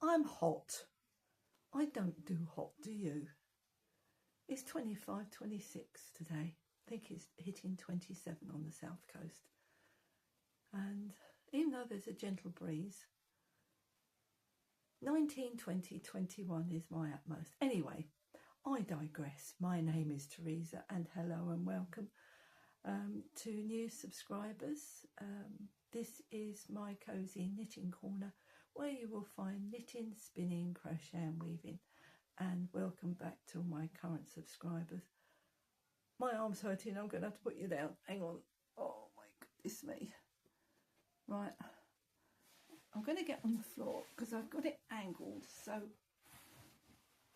I'm hot. I don't do hot, do you? It's 25, 26 today. I think it's hitting 27 on the south coast. And even though there's a gentle breeze, 19, 20, 21 is my utmost. Anyway, I digress. My name is Teresa, and hello and welcome to new subscribers. This is my cosy knitting corner, where you will find knitting, spinning, crochet and weaving. And welcome back to my current subscribers. My arm's hurting, I'm going to have to put you down. Hang on. Oh my goodness me. Right. I'm going to get on the floor because I've got it angled, so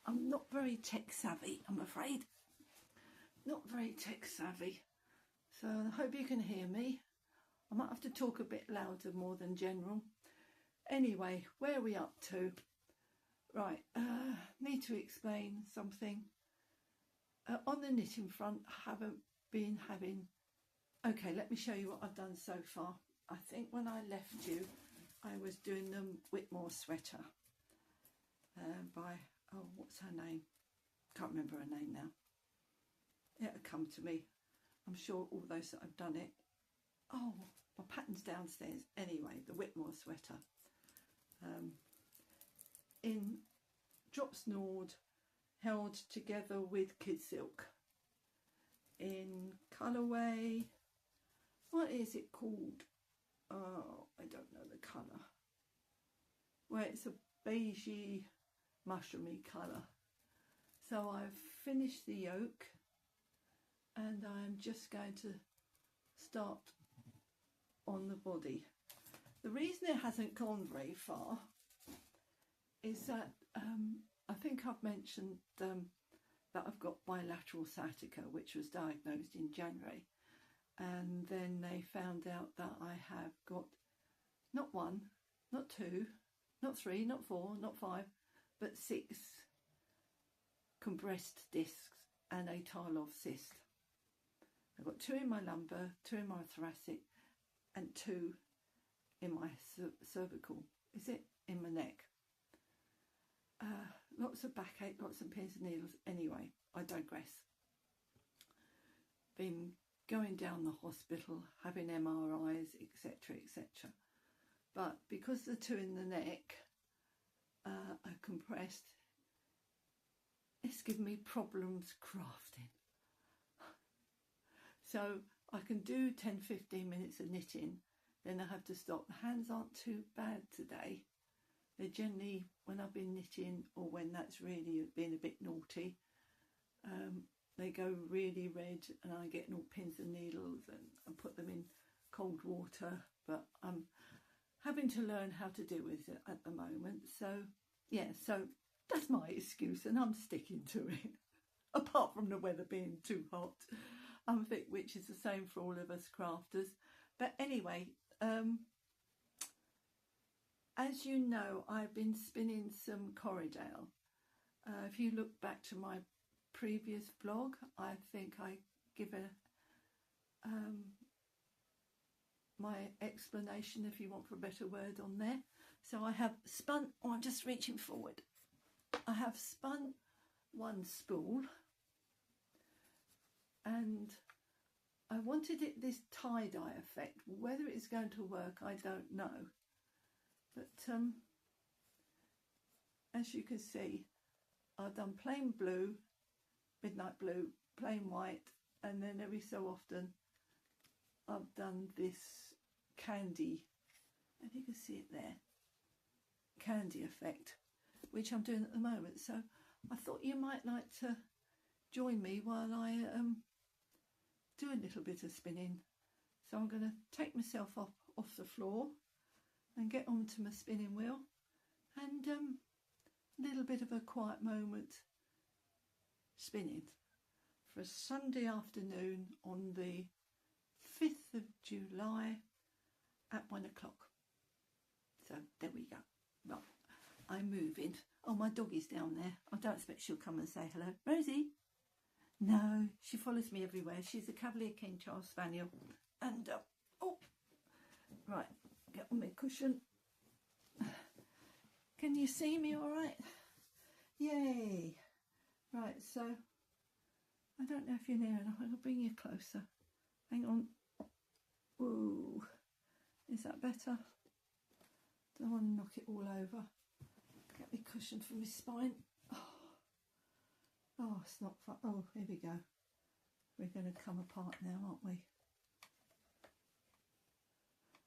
I'm not very tech savvy, I'm afraid. Not very tech savvy. So I hope you can hear me. I might have to talk a bit louder more than general. Anyway, where are we up to? Right, need to explain something. On the knitting front, I haven't been having... Okay, let me show you what I've done so far. I think when I left you, I was doing the Whitmoor sweater by, oh, what's her name? Can't remember her name now. It'll come to me. I'm sure all those that have done it. Oh, my pattern's downstairs. Anyway, the Whitmoor sweater. In drop snored, held together with kid silk. In colourway, what is it called? Oh, I don't know the colour. Well, it's a beigey, mushroomy colour. So I've finished the yoke and I'm just going to start on the body. The reason it hasn't gone very far is that I think I've mentioned that I've got bilateral sciatica, which was diagnosed in January. And then they found out that I have got not one, not two, not three, not four, not five, but 6 compressed discs and a Tarlov cyst. I've got 2 in my lumbar, 2 in my thoracic, and 2 in my cervical. Is it in my neck? Lots of backache, lots of pins and needles. Anyway, I digress. Been going down the hospital, having MRIs, etc, etc. But because the 2 in the neck are compressed, it's given me problems crafting. So I can do 10-15 minutes of knitting, then I have to stop. The hands aren't too bad today. They're generally, when I've been knitting or when that's really been a bit naughty, they go really red and I get all pins and needles and put them in cold water. But I'm having to learn how to deal with it at the moment. So, yeah, so that's my excuse and I'm sticking to it. Apart from the weather being too hot, which is the same for all of us crafters. But anyway, as you know, I've been spinning some Corriedale. If you look back to my previous vlog, I think I give my explanation, if you want for a better word, on there. So I have spun, oh, I'm just reaching forward. I have spun 1 spool and I wanted it this tie-dye effect. Whether it's going to work, I don't know. But as you can see, I've done plain blue, midnight blue, plain white, and then every so often I've done this candy, if you can see it there, candy effect, which I'm doing at the moment. So I thought you might like to join me while I do a little bit of spinning. So I'm going to take myself off the floor and get onto my spinning wheel and a little bit of a quiet moment spinning for a Sunday afternoon on the 5th of July at 1 o'clock. So there we go. Right, I'm moving. Oh, my doggy's down there. I don't expect she'll come and say hello. Rosie? No, she follows me everywhere. She's a Cavalier King Charles Spaniel. And, oh, right, get on my cushion. Can you see me all right? Yay. Right, so I don't know if you're near enough. I'll bring you closer. Hang on. Ooh, is that better? Don't want to knock it all over. Get me cushion for my spine. Oh, it's not fun. Oh, here we go. We're going to come apart now, aren't we?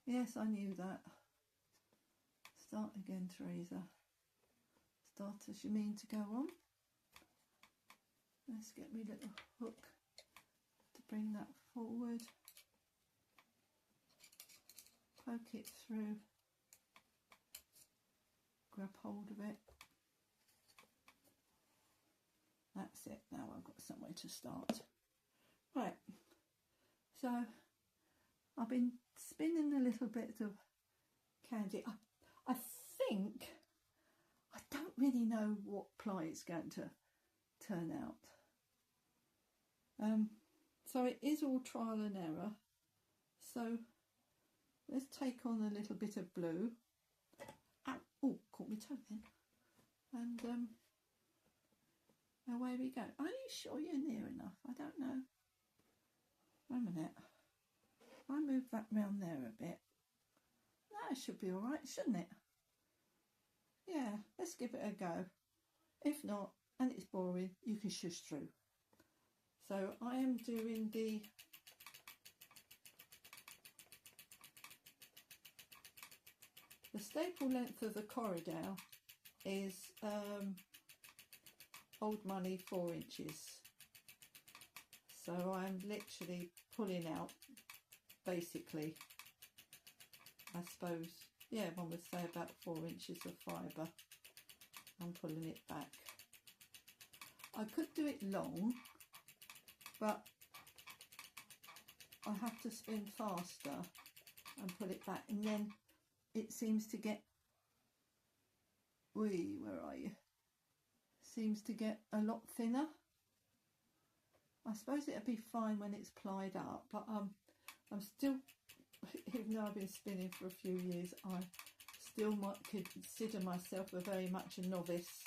Yes, I knew that. Start again, Teresa. Start as you mean to go on. Let's get me little hook to bring that forward. Poke it through. Grab hold of it. That's it. Now I've got somewhere to start. Right. So I've been spinning a little bit of candy. I think, I don't really know what ply it's going to turn out. So it is all trial and error. So let's take on a little bit of blue. Ow, oh, caught my toe then. And away we go. Are you sure you're near enough? I don't know. Wait a minute. If I move that round there a bit, that should be all right, shouldn't it? Yeah, let's give it a go. If not, and it's boring, you can shush through. So I am doing the staple length of the Corriedale is old money 4 inches. So I'm literally pulling out, basically, I suppose, yeah, one would say about 4 inches of fibre. I'm pulling it back. I could do it long, but I have to spin faster and pull it back, and then it seems to get, where are you? Seems to get a lot thinner. I suppose it'd be fine when it's plied up, but I'm still, even though I've been spinning for a few years, I still might consider myself a very much a novice.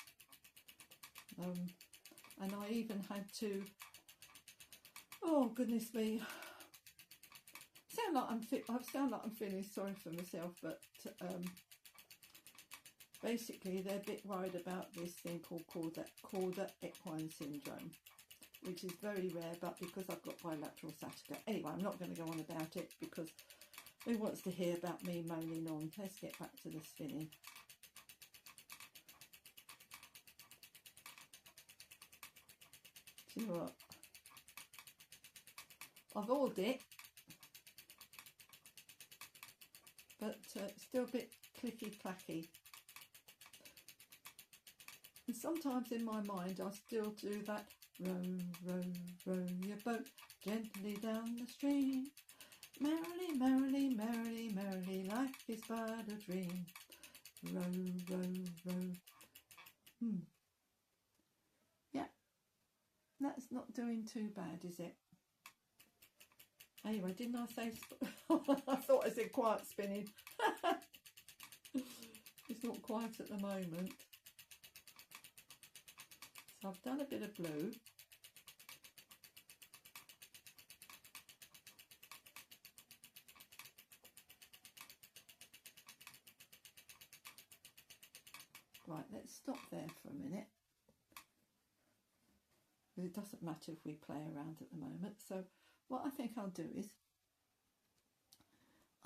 And I even had to, oh goodness me, I sound like I'm feeling sorry for myself, but basically they're a bit worried about this thing called cauda equine syndrome, which is very rare, but because I've got bilateral sciatica. Anyway, I'm not going to go on about it because who wants to hear about me moaning on? Let's get back to the spinning. Do you know what? I've oiled it, but still a bit clicky-clacky. And sometimes in my mind I still do that row, row, row your boat gently down the stream. Merrily, merrily, merrily, merrily, life is but a dream. Row, row, row. Yeah, that's not doing too bad, is it? Anyway, didn't I say I thought I said quiet spinning. It's not quiet at the moment. So I've done a bit of blue. Right, let's stop there for a minute. It doesn't matter if we play around at the moment. So what I think I'll do is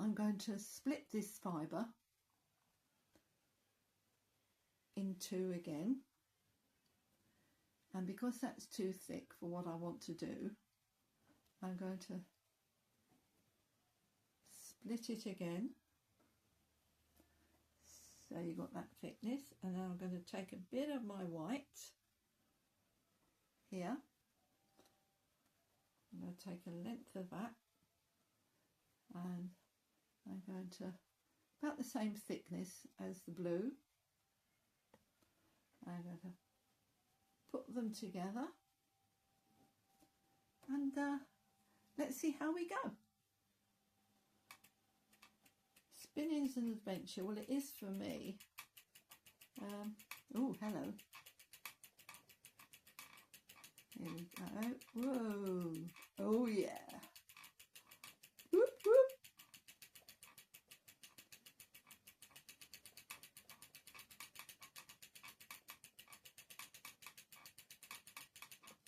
I'm going to split this fibre in two again. And because that's too thick for what I want to do, I'm going to split it again. So you've got that thickness, and now I'm going to take a bit of my white here. I'm going to take a length of that, and I'm going to, about the same thickness as the blue, I'm going to put them together, and let's see how we go. Spinning's an adventure. Well, it is for me. Oh, hello. Here we go. Whoa. Oh, yeah. Whoop, whoop.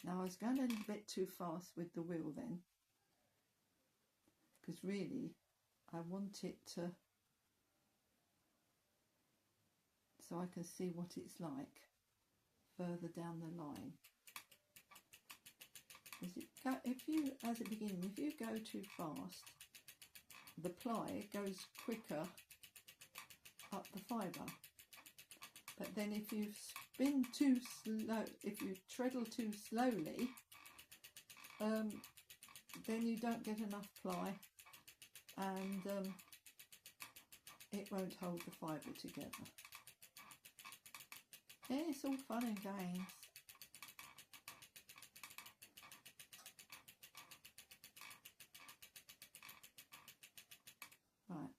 Now, I was going a little bit too fast with the wheel then, because really I want it to, so I can see what it's like further down the line. If you, as a beginning, if you go too fast, the ply goes quicker up the fibre. But then if you spin too slow, if you treadle too slowly, then you don't get enough ply, and it won't hold the fibre together. Yeah, it's all fun and games. Right,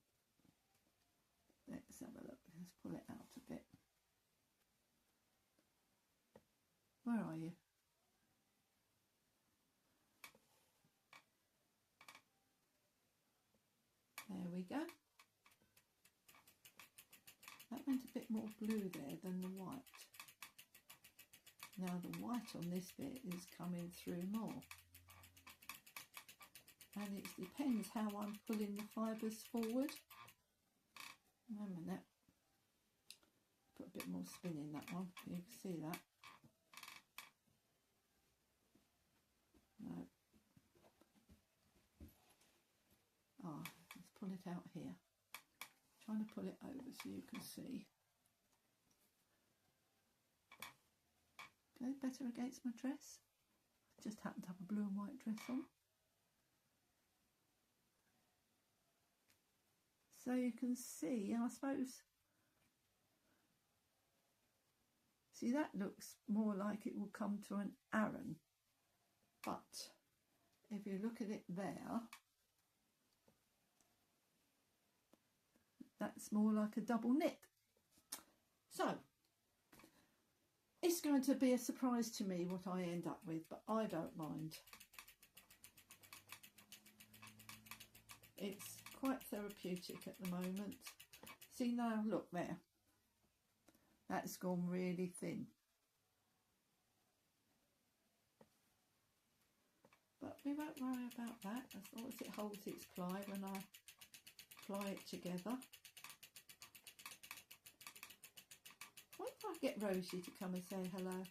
let's have a look. Let's pull it out a bit. Where are you? There we go. That went a bit more blue there than the white. Now the white on this bit is coming through more. And it depends how I'm pulling the fibres forward. Wait a minute. Put a bit more spin in that one. You can see that. No. Ah, let's pull it out here. Trying to pull it over so you can see. Okay, better against my dress. I just happen to have a blue and white dress on. So you can see, I suppose, see that looks more like it will come to an Aran, but if you look at it there, that's more like a double knit. So it's going to be a surprise to me what I end up with, but I don't mind. It's quite therapeutic at the moment. See now, look there. That's gone really thin. But we won't worry about that as long as it holds its ply when I ply it together. Why don't I get Rosie to come and say hello?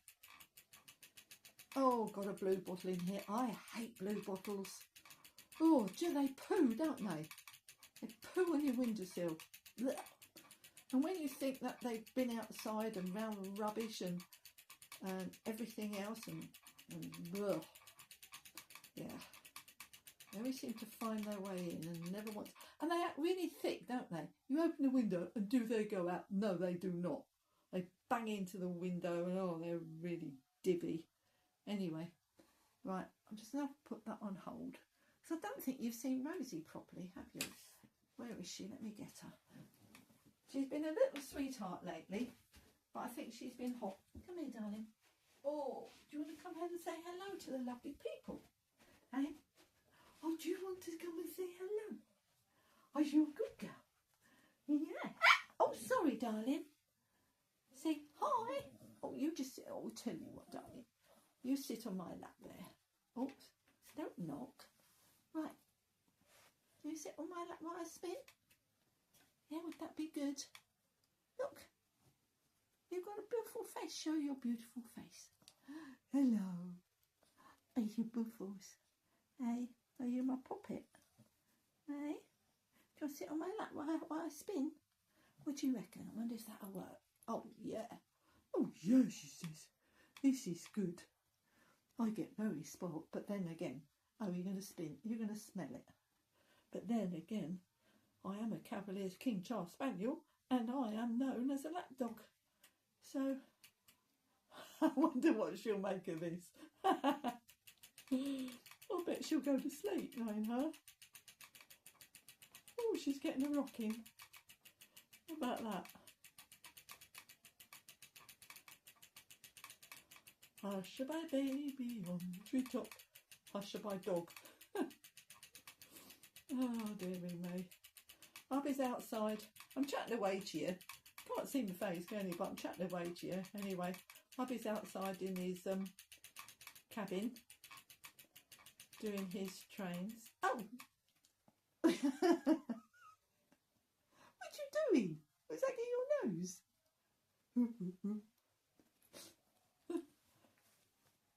Oh, got a blue bottle in here. I hate blue bottles. Oh, do they poo, don't they? They poo on your windowsill. Blech. And when you think that they've been outside and round the rubbish and everything else and blech. Yeah. They always seem to find their way in and never want to. And they act really thick, don't they? You open the window and do they go out? No, they do not. They bang into the window and oh, they're really divvy. Anyway, right, I'm just going to put that on hold. Because I don't think you've seen Rosie properly, have you? Where is she? Let me get her. She's been a little sweetheart lately, but I think she's been hot. Come here, darling. Oh, do you want to come here and say hello to the lovely people? Hey? Oh, do you want to come and say hello? Are you a good girl? Yeah. Oh, sorry, darling. Say hi. Oh, you just sit. Oh, I'll tell you what, darling. You sit on my lap there. Oh, don't knock. Right. You sit on my lap while I spin? Yeah, would that be good? Look. You've got a beautiful face. Show your beautiful face. Hello. Are you buffles? Hey, are you my puppet? Hey? Do you want to sit on my lap while I spin? What do you reckon? I wonder if that'll work. Oh, yeah. Oh, yeah, she says. This is good. I get very spoilt, but then again, oh, you're going to spin. You're going to smell it. But then again, I am a Cavalier's King Charles Spaniel, and I am known as a lapdog. So, I wonder what she'll make of this. I bet she'll go to sleep, knowing her. Oh, she's getting a rocking. How about that? Hush my baby on the treetop. Hush my dog. Oh dearie me. Hubby's outside. I'm chatting away to you. Can't see my face, can you? But I'm chatting away to you. Anyway, hubby's outside in his cabin doing his trains. Oh! What you doing? Was that in your nose?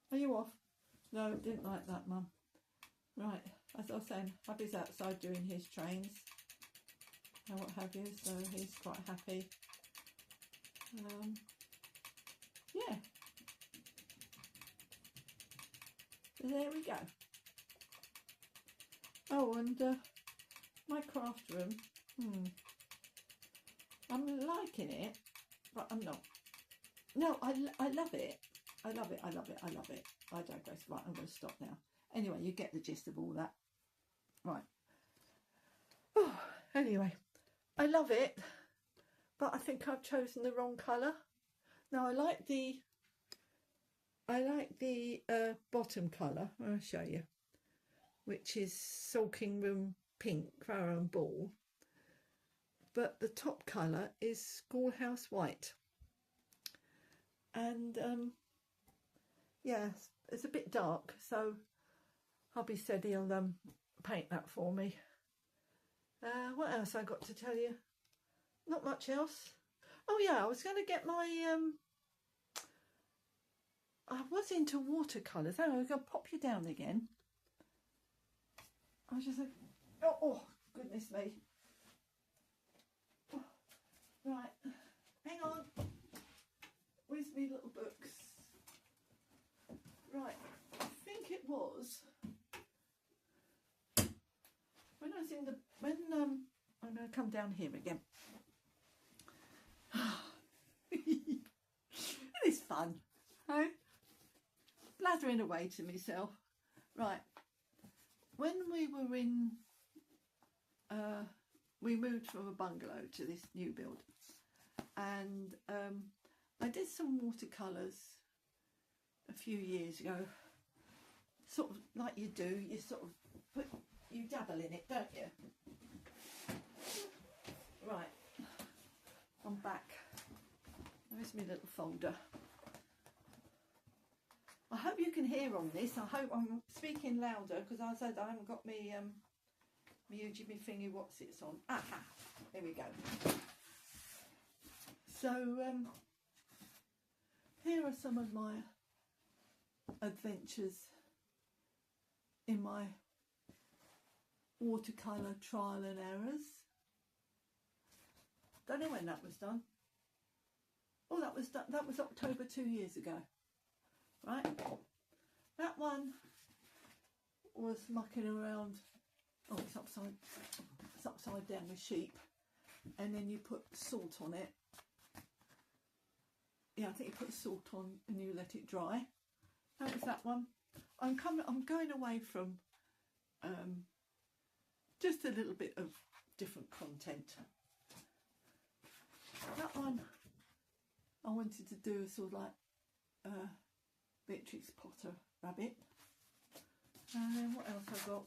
Are you off? No, didn't like that, Mum. Right, as I was saying, hubby's outside doing his trains and what have you, so he's quite happy. Yeah. So there we go. Oh, and my craft room. I'm liking it, but I'm not. No, I love it. I love it. I love it. I love it. I digress. Right, I'm going to stop now. Anyway, you get the gist of all that. Right. Oh, anyway, I love it, but I think I've chosen the wrong colour. Now I like the bottom colour. I'll show you, which is Sulking Room Pink, Farrow and Ball. But the top colour is Schoolhouse White. And yeah, it's a bit dark, so hubby said he'll paint that for me. What else I got to tell you? Not much else. Oh yeah, I was going to get my I was into watercolours. Hang on, I'm going to pop you down again. I was just like, oh goodness me. Oh, right, hang on. Where's my little books? Right, I think it was when I was in the I'm going to come down here again. It is fun, hey? Blathering away to myself. Right, when we were in, we moved from a bungalow to this new build, and I did some watercolours a few years ago, sort of like you do, you sort of you dabble in it, don't you? Right, I'm back. There's my little folder. I hope you can hear on this. I hope I'm speaking louder, because I said I haven't got me me thingy what's it's on. Aha, here we go. So here are some of my adventures in my watercolour trial and errors. Don't know when that was done. Oh, that was October 2 years ago. Right, that one was mucking around. Oh, it's upside down with sheep, and then you put salt on it. Yeah, I think you put salt on and you let it dry. That was that one. I'm going away from just a little bit of different content. That one I wanted to do a sort of like Beatrix Potter rabbit. And then what else I got?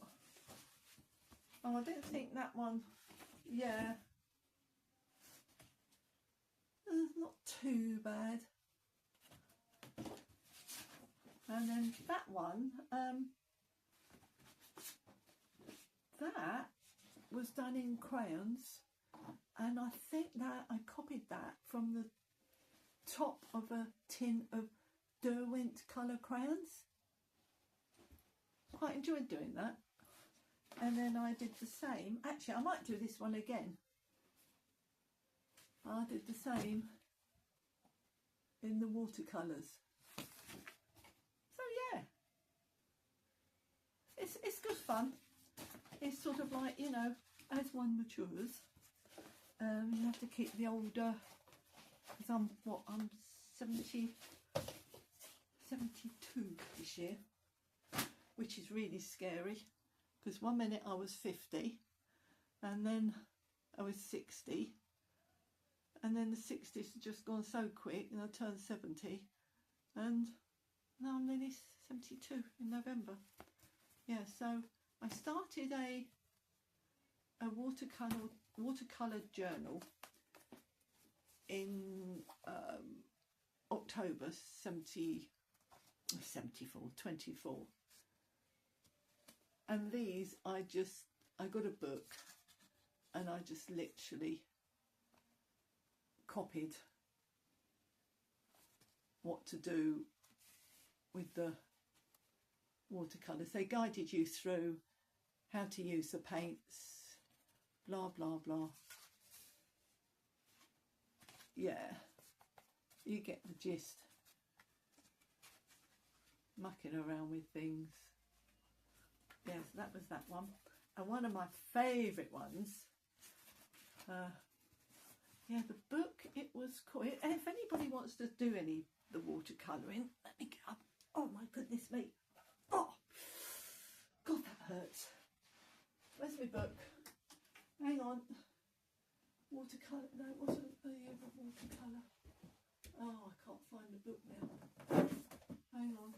Oh, I didn't think that one, yeah, it's not too bad. And then that one, that was done in crayons, and I think that I copied that from the top of a tin of Derwent colour crayons. Quite enjoyed doing that. And then I did the same. Actually, I might do this one again. I did the same in the watercolours. So yeah, it's good fun. It's sort of like, you know, as one matures, you have to keep the older, because I'm 72 this year, which is really scary, because one minute I was 50 and then I was 60, and then the 60s have just gone so quick, and I turned 70, and No, I'm nearly 72 in November. Yeah, so I started a watercolour journal in October 24. And these I got a book and I just literally copied what to do with the watercolours. They guided you through how to use the paints, blah blah blah. Yeah, you get the gist. Mucking around with things. Yes, that was that one. And one of my favourite ones, yeah, the book, it was called, and if anybody wants to do the watercolouring, let me get up. Oh my goodness me. Oh, God, that hurts. Where's my book? Hang on. Watercolour, no, it wasn't the watercolour. Oh, I can't find the book now. Hang on.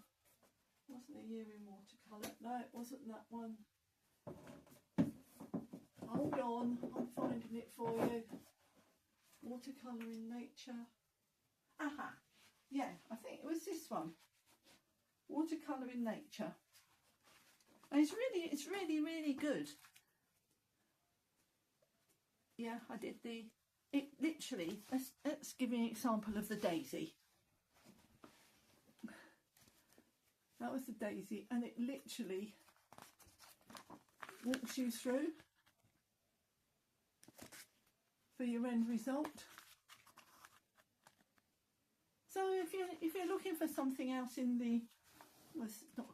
Wasn't a year in watercolour. No, it wasn't that one. Hold on, I'm finding it for you. Watercolour in nature. Aha, yeah, I think it was this one. Watercolour in nature. And it's really good. Yeah, I did it literally, let's give you an example of the daisy. That was the daisy, and it literally walks you through for your end result. So if you're looking for something else in the, well, it's not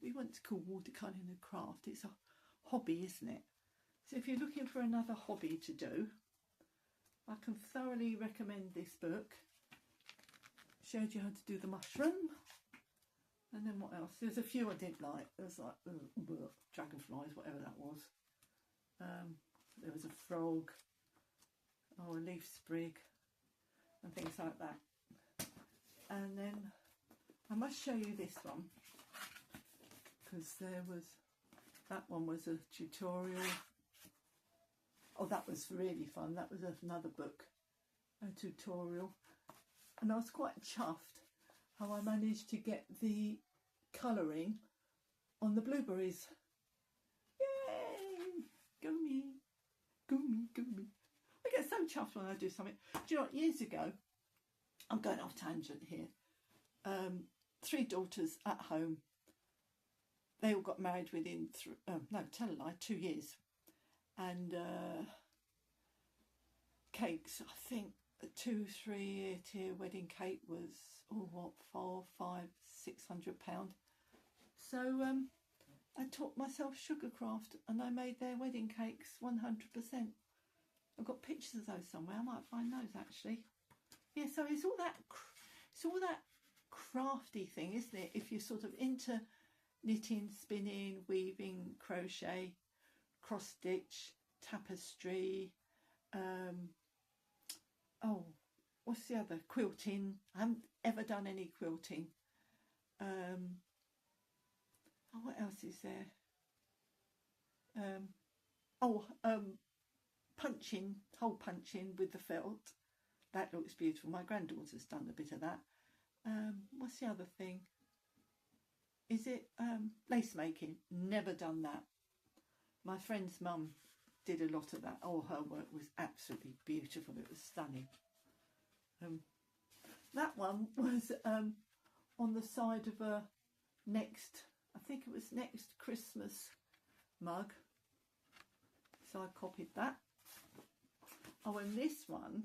we want to call watercolouring a craft, it's a hobby, isn't it? So if you're looking for another hobby to do, I can thoroughly recommend this book. Showed you how to do the mushroom. And then what else? There's a few I didn't like. There's like dragonflies, whatever that was. There was a frog, or a leaf sprig, and things like that. And then I must show you this one, because that one was a tutorial. Oh, that was really fun. That was another book, a tutorial. And I was quite chuffed how I managed to get the colouring on the blueberries. Yay! Go me, go me, go me. I get so chuffed when I do something. Do you know what, years ago, I'm going off tangent here, 3 daughters at home, they all got married within 2 years. And cakes, I think a 2-3 tier wedding cake was, oh, what, £400-600. So I taught myself sugarcraft and I made their wedding cakes 100%. I've got pictures of those somewhere. I might find those actually. Yeah, so it's all that crafty thing, isn't it? If you're sort of into knitting, spinning, weaving, crochet, cross stitch, tapestry, oh, what's the other? Quilting. I haven't ever done any quilting. Oh, what else is there? Punching, hole punching with the felt. That looks beautiful. My granddaughter's done a bit of that. What's the other thing? Is it lace making? Never done that. My friend's mum did a lot of that. Oh, her work was absolutely beautiful. It was stunning. That one was on the side of a next Christmas mug. So I copied that. Oh, and this one,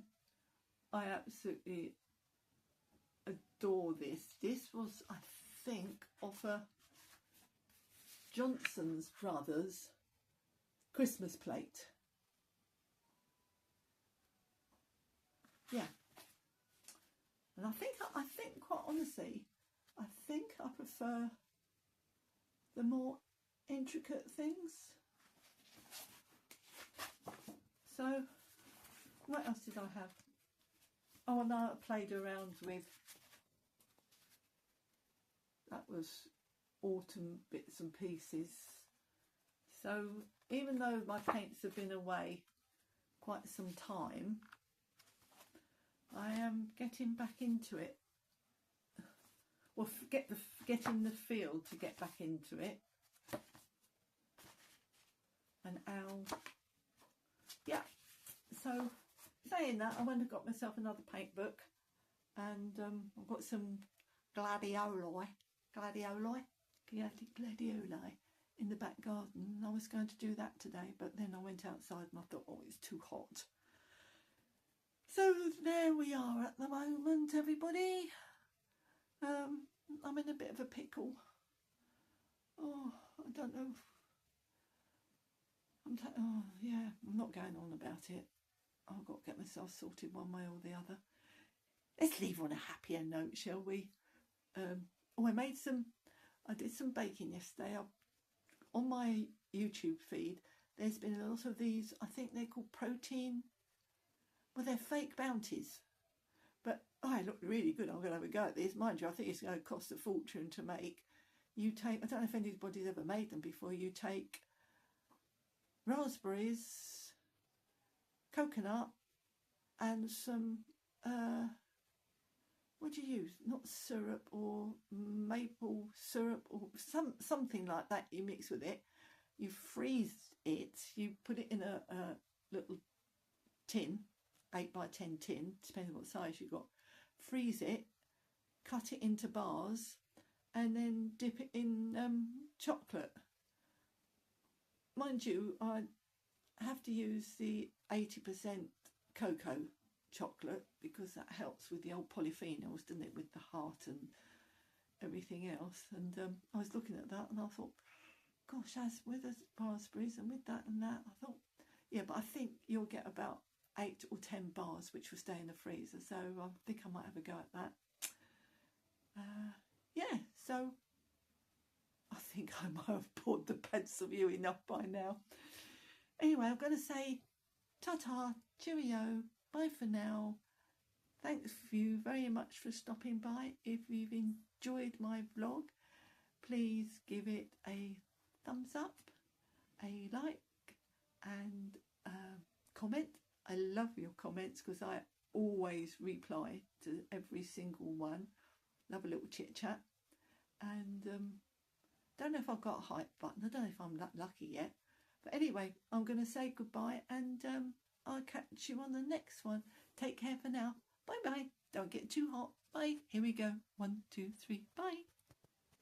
I absolutely adore this. This was, I think, of a Johnson's Brothers Christmas plate. Yeah. And I think quite honestly, I think I prefer the more intricate things. So, what else did I have? Oh, no, I played around with that was autumn bits and pieces. So even though my paints have been away quite some time, I am getting back into it. Well, getting the feel to get back into it. And yeah. So saying that, I went and got myself another paint book, and I've got some gladioli in the back garden. I was going to do that today, but then I went outside and I thought, oh, it's too hot. So there we are at the moment, everybody. I'm in a bit of a pickle. Oh, I don't know. Oh yeah, I'm not going on about it. I've got to get myself sorted one way or the other. Let's leave on a happier note, shall we? Oh, I did some baking yesterday. On my YouTube feed, there's been a lot of these, I think they're called protein, well, they're fake bounties. But it looked really good. I'm going to have a go at this. Mind you, I think it's going to cost a fortune to make. I don't know if anybody's ever made them before. You take raspberries, coconut, and some, what do you use? Not syrup, or maple syrup, or something like that you mix with it. You freeze it. You put it in a little tin, 8 by 10 tin, depending on what size you got. Freeze it, cut it into bars, and then dip it in chocolate. Mind you, I have to use the 80% cocoa chocolate because that helps with the old polyphenols, doesn't it, with the heart and everything else. And I was looking at that and I thought, gosh, as with the raspberries and with that and that, I thought, yeah, but I think you'll get about 8 or 10 bars which will stay in the freezer, so I think I might have a go at that. Yeah, so I think I might have bored the pants of you enough by now. Anyway, I'm going to say ta-ta, cheerio, bye for now. Thanks you very much for stopping by. If you've enjoyed my vlog, please give it a thumbs up, a like, and comment. I love your comments because I always reply to every single one. Love a little chit chat. And don't know if I've got a hype button. I don't know if I'm that lucky yet. But anyway, I'm going to say goodbye, and I'll catch you on the next one. Take care for now. Bye bye. Don't get too hot. Bye. Here we go. 1, 2, 3. Bye.